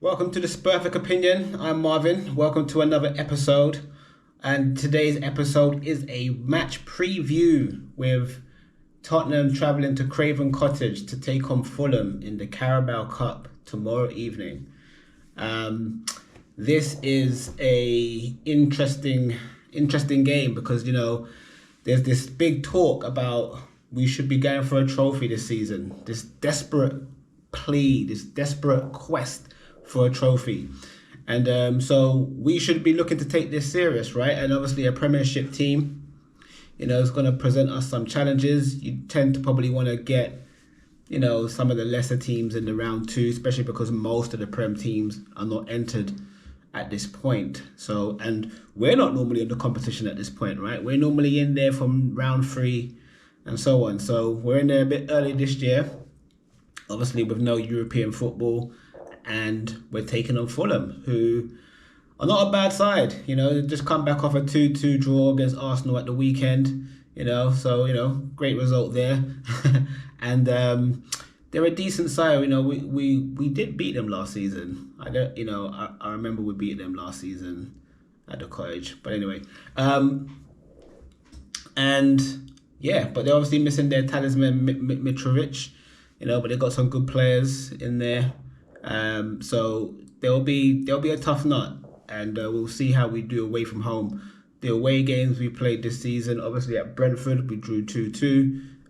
Welcome to the Spurfic Opinion. I'm Marvin. Welcome to another episode. And today's episode is a match preview with Tottenham travelling to Craven Cottage to take on Fulham in the Carabao Cup tomorrow evening. This is a interesting game because, there's this big talk about we should be going for a trophy this season. This desperate plea, this desperate quest for a trophy. And so we should be looking to take this serious, right? And obviously a Premiership team, is going to present us some challenges. You tend to probably want to get, some of the lesser teams in the round two, especially because most of the Prem teams are not entered at this point. So, and we're not normally in the competition at this point, right? We're normally in there from round three and so on. So we're in there a bit early this year, obviously with no European football. And we're taking on Fulham, who are not a bad side. They just come back off a 2-2 draw against Arsenal at the weekend. So great result there. And they're a decent side. We did beat them last season. I remember we beat them last season at the Cottage. But anyway, and yeah, but they're obviously missing their talisman Mitrovic. But they've got some good players in there. So there'll be a tough nut, and we'll see how we do away from home. The away games we played this season, obviously at Brentford we drew 2-2,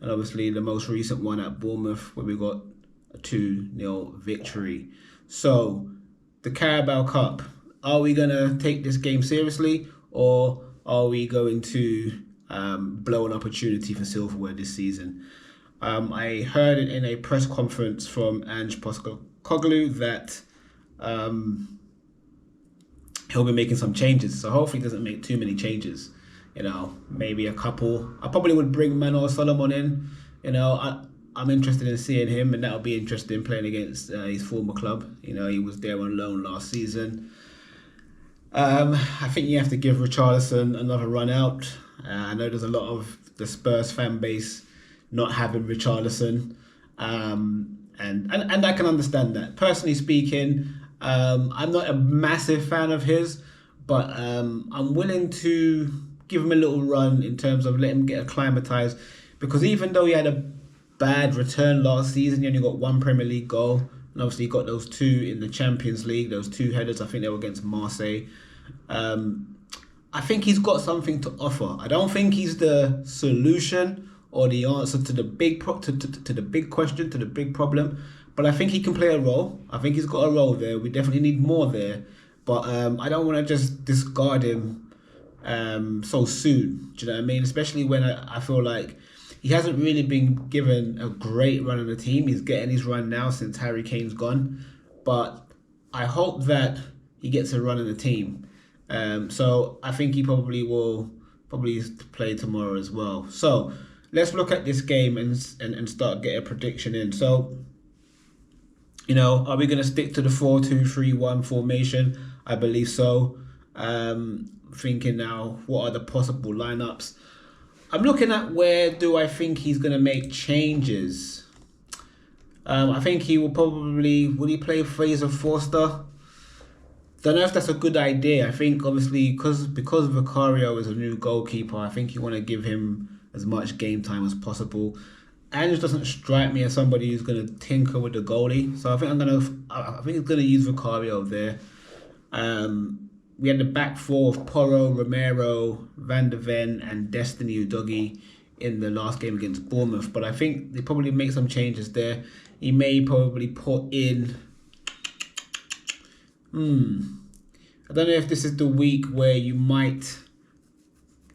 and obviously the most recent one at Bournemouth where we got a 2-0 victory. So the Carabao Cup, are we gonna take this game seriously, or are we going to blow an opportunity for silverware this season? I heard it in a press conference from Ange Postecoglou that he'll be making some changes. So hopefully he doesn't make too many changes. Maybe a couple. I probably would bring Manor Solomon in. I'm interested in seeing him, and that'll be interesting playing against his former club. He was there on loan last season. I think you have to give Richarlison another run out. I know there's a lot of the Spurs fan base not having Richarlison. And I can understand that. Personally speaking, I'm not a massive fan of his, but I'm willing to give him a little run in terms of let him get acclimatized, because even though he had a bad return last season, he only got one Premier League goal, and obviously he got those two in the Champions League, those two headers. I think they were against Marseille. I think he's got something to offer. I don't think he's the solution or the answer to the big to the big question, to the big problem. But I think he can play a role. I think he's got a role there. We definitely need more there. But I don't want to just discard him so soon. Do you know what I mean? Especially when I feel like he hasn't really been given a great run on the team. He's getting his run now since Harry Kane's gone. But I hope that he gets a run in the team. So I think he probably will play tomorrow as well. So let's look at this game and start getting a prediction in. So, are we going to stick to the 4-2-3-1 formation? I believe so. Thinking now, what are the possible lineups? I'm looking at where do I think he's going to make changes. I think he will will he play Fraser Forster? Don't know if that's a good idea. I think obviously because Vicario is a new goalkeeper, I think you want to give him as much game time as possible. Ange doesn't strike me as somebody who's going to tinker with the goalie, so I think he's going to use Vicario there. We had the back four of Porro, Romero, Van de Ven, and Destiny Udogie in the last game against Bournemouth, but I think they probably make some changes there. He may probably put in. I don't know if this is the week where you might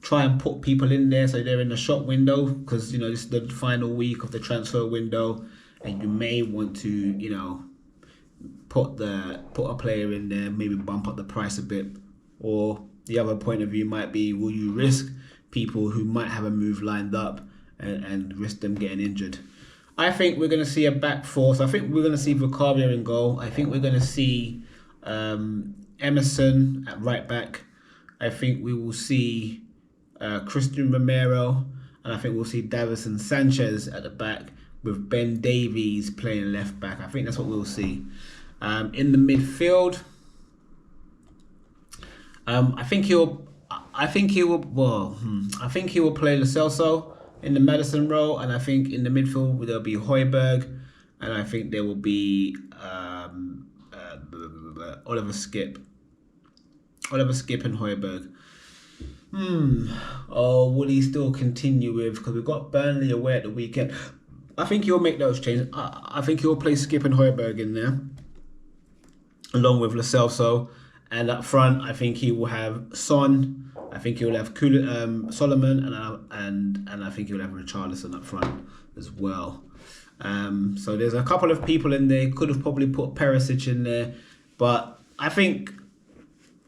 try and put people in there so they're in the shop window, because this is the final week of the transfer window, and you may want to put a player in there, maybe bump up the price a bit. Or the other point of view might be, will you risk people who might have a move lined up and risk them getting injured? I think we're going to see a back four. So I think we're going to see Vicario in goal. I think we're going to see Emerson at right back. I think we will see Christian Romero, and I think we'll see Davison Sanchez at the back with Ben Davies playing left back. I think that's what we'll see. In the midfield, I think he'll. I think he will. Well, I think he will play Lo Celso in the Madison role, and I think in the midfield there'll be Højbjerg, and I think there will be Oliver Skip. Oliver Skip and Højbjerg. Oh, will he still continue with? Because we've got Burnley away at the weekend. I think he'll make those changes. I think he'll play Skip and Højbjerg in there, along with Lo Celso. And up front, I think he will have Son. I think he will have Solomon, and I think he will have Richarlison up front as well. So there's a couple of people in there. Could have probably put Perisic in there, but I think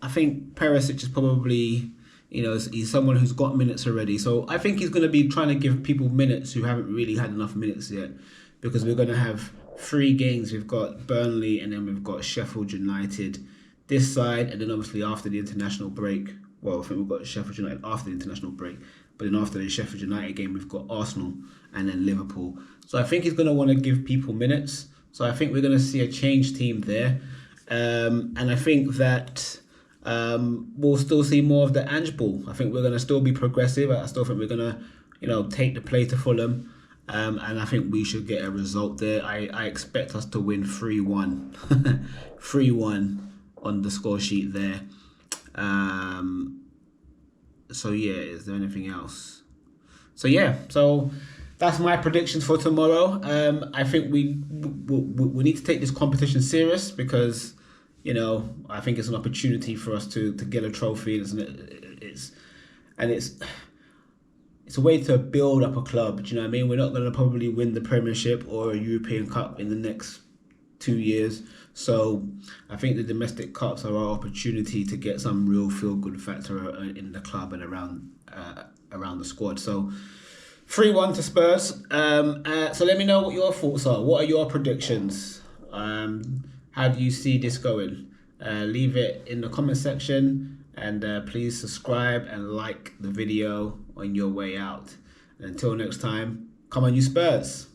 Perisic is probably, he's someone who's got minutes already. So I think he's going to be trying to give people minutes who haven't really had enough minutes yet, because we're going to have 3 games. We've got Burnley, and then we've got Sheffield United this side, and then obviously after the international break, well, I think we've got Sheffield United after the international break, but then after the Sheffield United game, we've got Arsenal and then Liverpool. So I think he's going to want to give people minutes. So I think we're going to see a changed team there. And I think that we'll still see more of the Ange ball. I think we're going to still be progressive. I still think we're going to, take the play to Fulham. And I think we should get a result there. I expect us to win 3-1. 3-1 on the score sheet there. So yeah, is there anything else? So yeah, so that's my predictions for tomorrow. I think we need to take this competition serious, because I think it's an opportunity for us to get a trophy. It's a way to build up a club. Do you know what I mean? We're not going to probably win the Premiership or a European Cup in the next 2 years. So I think the domestic cups are our opportunity to get some real feel-good factor in the club and around the squad. So 3-1 to Spurs. So let me know what your thoughts are. What are your predictions? How do you see this going? Leave it in the comment section, and please subscribe and like the video on your way out. And until next time, come on you Spurs.